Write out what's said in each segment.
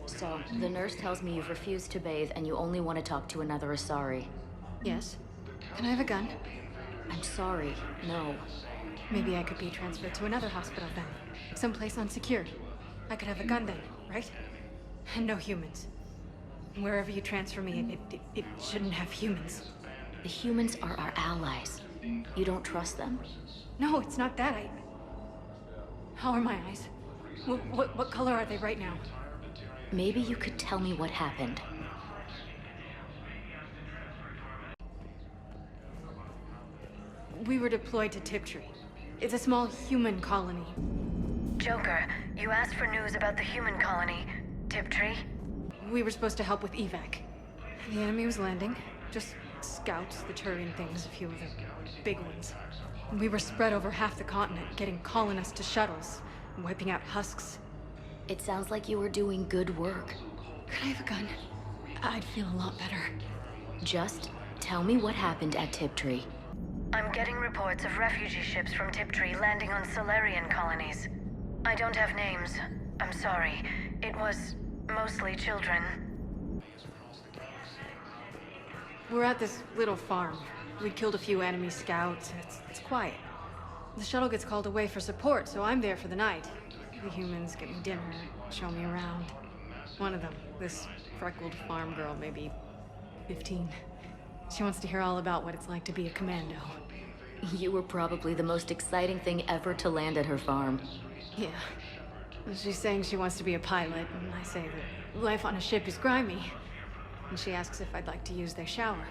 So, the nurse tells me you've refused to bathe and you only want to talk to another Asari. Yes. Can I have a gun? I'm sorry, no. Maybe I could be transferred to another hospital then. Someplace unsecured. I could have a gun then, right? And no humans. Wherever you transfer me, it shouldn't have humans. The humans are our allies. You don't trust them? No, it's not that. How are my eyes? What color are they right now? Maybe you could tell me what happened. We were deployed to Tiptree. It's a small human colony. Joker, you asked for news about the human colony, Tiptree? We were supposed to help with evac. The enemy was landing. Just scouts, the Turian things, a few of the big ones. We were spread over half the continent, getting colonists to shuttles, wiping out husks. It sounds like you were doing good work. Could I have a gun? I'd feel a lot better. Just tell me what happened at Tiptree. I'm getting reports of refugee ships from Tiptree landing on Solarian colonies. I don't have names. I'm sorry. It was mostly children. We're at this little farm. We killed a few enemy scouts. It's quiet. The shuttle gets called away for support, so I'm there for the night. The humans get me dinner, show me around. One of them, this freckled farm girl, maybe 15. She wants to hear all about what it's like to be a commando. You were probably the most exciting thing ever to land at her farm. Yeah. She's saying she wants to be a pilot, and I say that life on a ship is grimy. And she asks if I'd like to use their shower.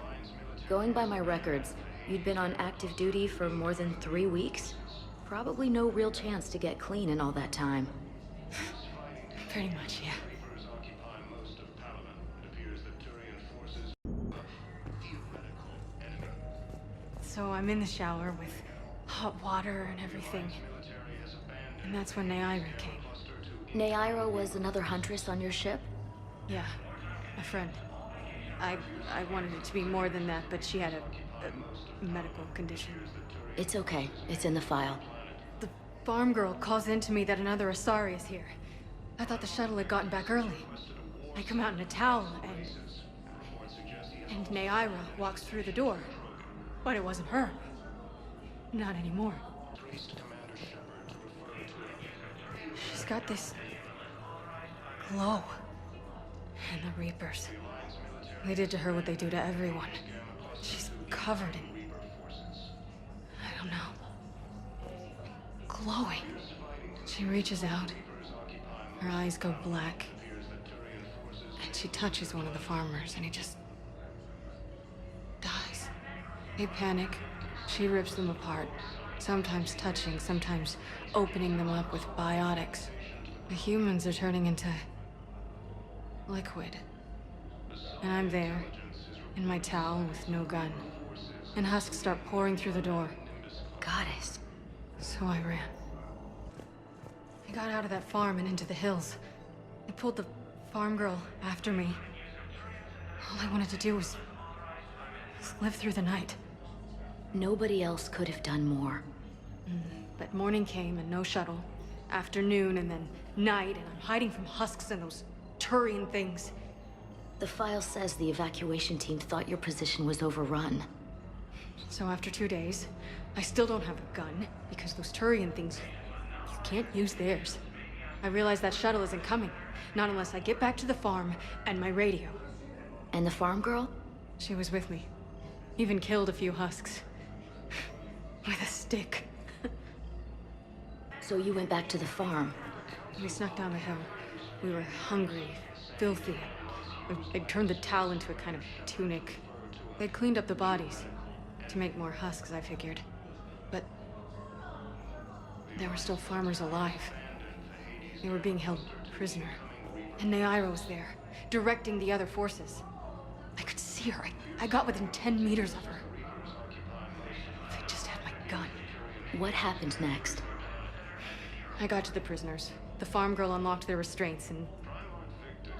Going by my records, you'd been on active duty for more than 3 weeks. Probably no real chance to get clean in all that time. Pretty much, yeah. So I'm in the shower with hot water and everything. And that's when Naira came. Naira was another huntress on your ship? Yeah, a friend. I wanted it to be more than that, but she had a medical condition. It's okay. It's in the file. The farm girl calls in to me that another Asari is here. I thought the shuttle had gotten back early. I come out in a towel, and Naira walks through the door. But it wasn't her. Not anymore. She's got this glow. And the Reapers. They did to her what they do to everyone. She's covered in... I don't know. Glowing. She reaches out. Her eyes go black. And she touches one of the farmers, and he just... dies. They panic. She rips them apart. Sometimes touching, sometimes opening them up with biotics. The humans are turning into... liquid. And I'm there, in my towel with no gun. And husks start pouring through the door. Goddess. So I ran. I got out of that farm and into the hills. I pulled the farm girl after me. All I wanted to do was live through the night. Nobody else could have done more. But morning came and no shuttle. Afternoon and then night, and I'm hiding from husks and those Turian things. The file says the evacuation team thought your position was overrun. So after 2 days, I still don't have a gun, because those Turian things, you can't use theirs. I realize that shuttle isn't coming, not unless I get back to the farm and my radio. And the farm girl? She was with me. Even killed a few husks. With a stick. So you went back to the farm? We snuck down the hill. We were hungry, filthy. They'd turned the towel into a kind of tunic. They'd cleaned up the bodies. To make more husks, I figured. But... there were still farmers alive. They were being held prisoner. And Naira was there, directing the other forces. I could see her. I got within 10 meters of her. If I just had my gun. What happened next? I got to the prisoners. The farm girl unlocked their restraints, and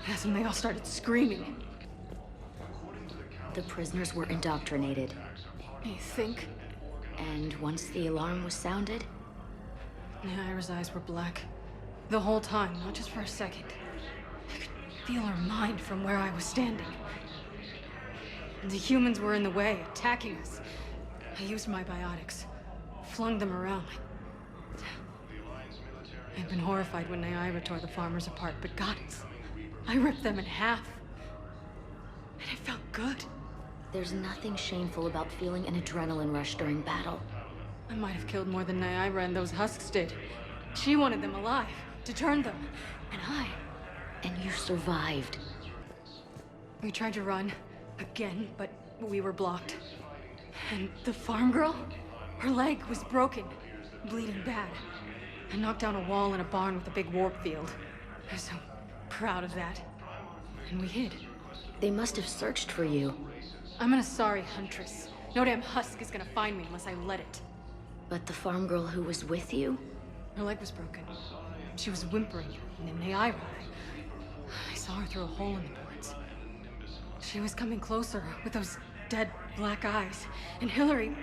that's when they all started screaming. The prisoners were indoctrinated. You think? And once the alarm was sounded? Naira's eyes were black. The whole time, not just for a second. feel her mind from where I was standing. The humans were in the way, attacking us. I used my biotics, flung them around. I'd been horrified when Naira tore the farmers apart, but gods, I ripped them in half. And it felt good. There's nothing shameful about feeling an adrenaline rush during battle. I might have killed more than Naira and those husks did. She wanted them alive, to turn them. And I... And you survived. We tried to run, again, but we were blocked. And the farm girl? Her leg was broken, bleeding bad. I knocked down a wall in a barn with a big warp field. I was so proud of that. And we hid. They must have searched for you. I'm an Asari huntress. No damn husk is gonna find me unless I let it. But the farm girl who was with you? Her leg was broken. She was whimpering, and then Naira. I saw her through a hole in the boards. She was coming closer with those dead black eyes. And Hillary,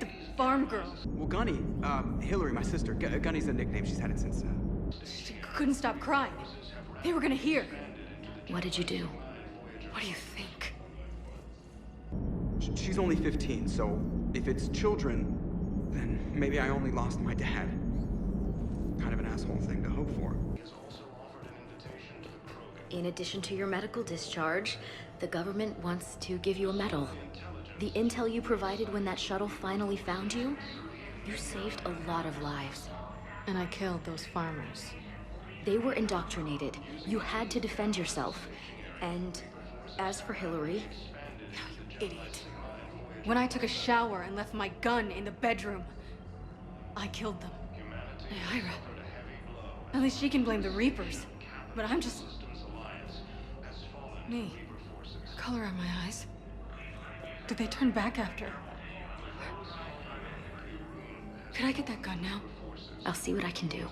the farm girl. Well, Gunny, Hillary, my sister. Gunny's a nickname. She's had it since, She couldn't stop crying. They were gonna hear. What did you do? What do you think? She's only 15, so if it's children, then maybe I only lost my dad. Kind of an asshole thing to hope for. In addition to your medical discharge, the government wants to give you a medal. The intel you provided when that shuttle finally found you, you saved a lot of lives. And I killed those farmers. They were indoctrinated. You had to defend yourself. And as for Hillary... You idiot. When I took a shower and left my gun in the bedroom, I killed them. Naira. At least she can blame the Reapers. But I'm just... me. Color in my eyes. Did they turn back after? Could I get that gun now? I'll see what I can do.